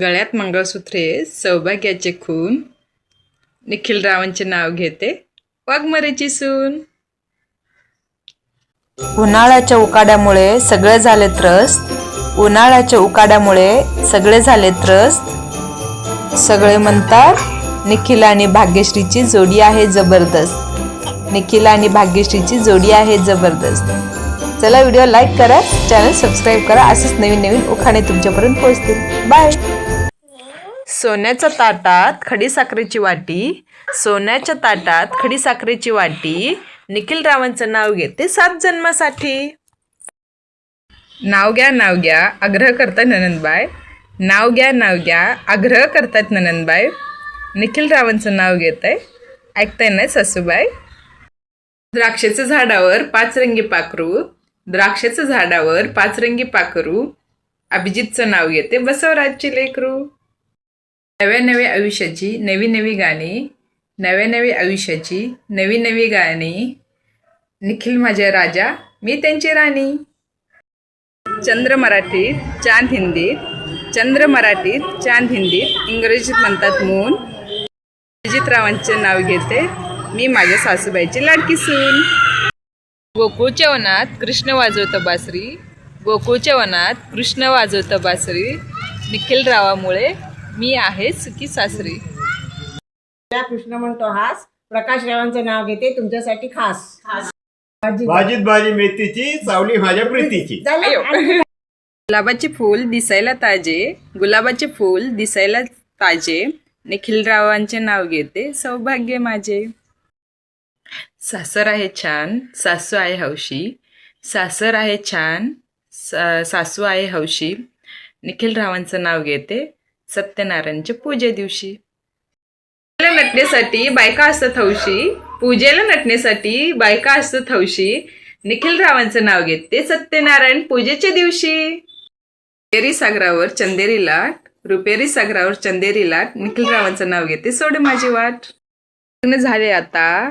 गळ्यात मंगळसूत्रे सौभाग्याचे खून, निखिलरावांचे नाव घेते वाघमारेची सून. उन्हाळ्याच्या उकाड्यामुळे सगळे झाले त्रस्त, उन्हाळ्याच्या उकाड्यामुळे सगळे झाले त्रस्त. सगळे म्हणतात निखिल आणि भाग्यश्रीची जोडी आहे जबरदस्त, निखिल आणि भाग्यश्रीची जोडी आहे जबरदस्त. चला व्हिडिओ लाईक करा, चॅनल सबस्क्राईब करा. असेच नवीन नवीन उखाणे तुमच्यापर्यंत पोहोचतील. बाय. सोन्याच्या ताटात खडीसाखरेची वाटी, सोन्याच्या ताटात खडीसाखरेची वाटी, निखिलरावांचं नाव घेते 7 जन्मासाठी. नाव घ्या आग्रह करतात ननंदबाई, नाव घ्या आग्रह करतात ननंदबाई. निखिलरावांचं नाव घेत आहे, ऐकताय ना सासूबाई. द्राक्षाच्या झाडावर 5 रंगी पाखरू, द्राक्षाच्या झाडावर 5 रंगी पाखरू, अभिजितचं नाव घेते बसवराजची लेकरू. नव्या नव्या आयुष्याची नवी नवी गाणी, नव्या नवी आयुष्याची नवी नवी गाणी, निखिल माझ्या राजा मी त्यांची राणी. चंद्र मराठीत चांद हिंदीत, चंद्र मराठीत चांद हिंदीत, इंग्रजीत म्हणतात मून. अभिजितरावांचे नाव घेते मी माझ्या सासूबाईची लाडकी सून. गोकुळच्या वनात कृष्ण वाजवतं बासरी, गोकुळच्या वनात कृष्ण वाजवतं बासरी, निखिलरावामुळे मी आहे सुखी सासरी. कृष्ण म्हणतो हास, प्रकाश रावांचं नाव घेते तुमच्यासाठी खास. भाजीत भाजी मेथीची, सावली माझ्या प्रीतीची. गुलाबाचे फूल दिसायला ताजे, गुलाबाचे फूल दिसायला ताजे, निखिलरावांचे नाव घेते सौभाग्य माझे. सासर आहे छान, सासू आहे हौशी, सासर आहे छान, सासू आहे हौशी, निखिलरावांचं नाव घेते सत्यनारायणच्या पूजे दिवशी. पूजेला नटण्यासाठी बायका असतात हौशी, पूजेला नटण्यासाठी बायका असतात हौशी, निखिलरावांचं नाव घेते सत्यनारायण पूजेच्या दिवशी. रुपेरी सागरावर चंदेरी लाट, रुपेरी सागरावर चंदेरी लाट, निखिलरावांचं नाव घेते सोड माझी वाट. लग्न झाले आता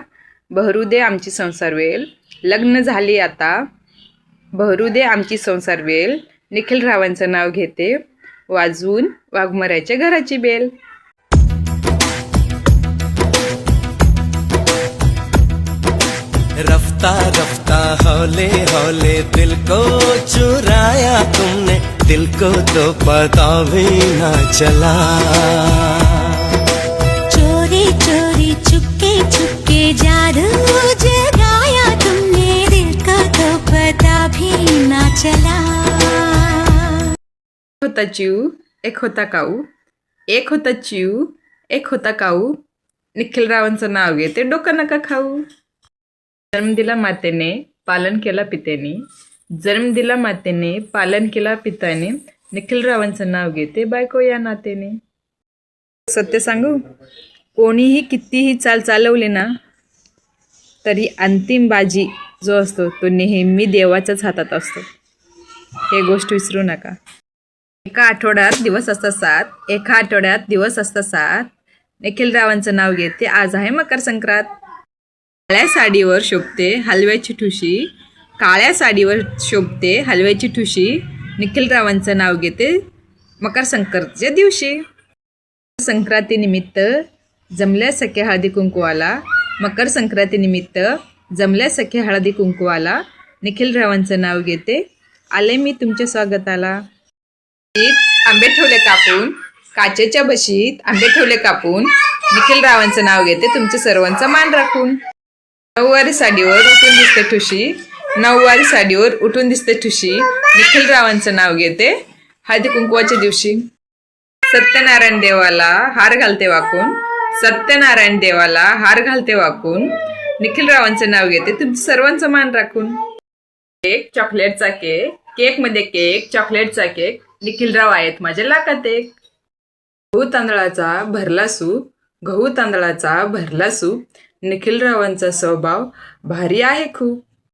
बहरू दे आमची संसार वेल, लग्न झाली आता बहरू दे आमची संसार वेल, निखिलरावांचं नाव घेते वाजवून वाघमाऱ्याच्या घराची बेल. रफ्ता रफ्ता हौले हौले दिल को चुराया तुमने, दिल को तो पता भी ना चला. चोरी चोरी चुपके चुपके जादू जगाया तुमने, दिल को तो पता भी ना चला. होता चिऊ एक होता काऊ, एक होता चिऊ एक होता काऊ, निखिलरावांचं नाव घेते डोकं नका खाऊ. जन्म दिला मातेने पालन केला पित्याने, जन्म दिला मातेने पालन केला पित्याने, निखिलरावांचं नाव घेते बायको या नातेने. सत्य सांगू, कोणीही कितीही चाल चालवली ना तरी अंतिम बाजी जो असतो तो नेहमी देवाच्याच हातात असतो, हे गोष्ट विसरू नका. एका आठवड्यात दिवस असतात 7, एका आठवड्यात दिवस असतात 7, निखिलरावांचं नाव घेते आज आहे मकर संक्रांत. काळ्या साडीवर शोभते हलव्याची ठुशी, काळ्या साडीवर शोभते हलव्याची ठुशी, निखिलरावांचं नाव घेते मकर संक्रांतीच्या दिवशी. संक्रांतीनिमित्त जमल्या सख्या हळदी कुंकवाला, मकर संक्रांतीनिमित्त जमल्या सख्या हळदी कुंकवाला, निखिलरावांचं नाव घेते आले मी तुमच्या स्वागताला. आंबे ठेवले कापून, काचेच्या बशीत आंबे ठेवले कापून, निखिलरावांचं नाव घेते तुमच्या सर्वांचा मान राखून. नऊवारी साडीवर उठून दिसते ठुशी, नऊवारी साडीवर उठून दिसते ठुशी, निखिलरावांचं नाव घेते हळदी कुंकवाच्या दिवशी. सत्यनारायण देवाला हार घालते वाकून, सत्यनारायण देवाला हार घालते वाकून, निखिलरावांचं नाव घेते तुमच्या सर्वांचा मान राखून. केक चॉकलेटचा केक, केक मध्ये केक चॉकलेटचा केक, निखिलराव आहेत माझ्या लाखात एक. गहू तांदळाचा भरला सूप, गहू तांदळाचा भरला सूप, निखिलरावांचा स्वभाव भारी आहे खूप.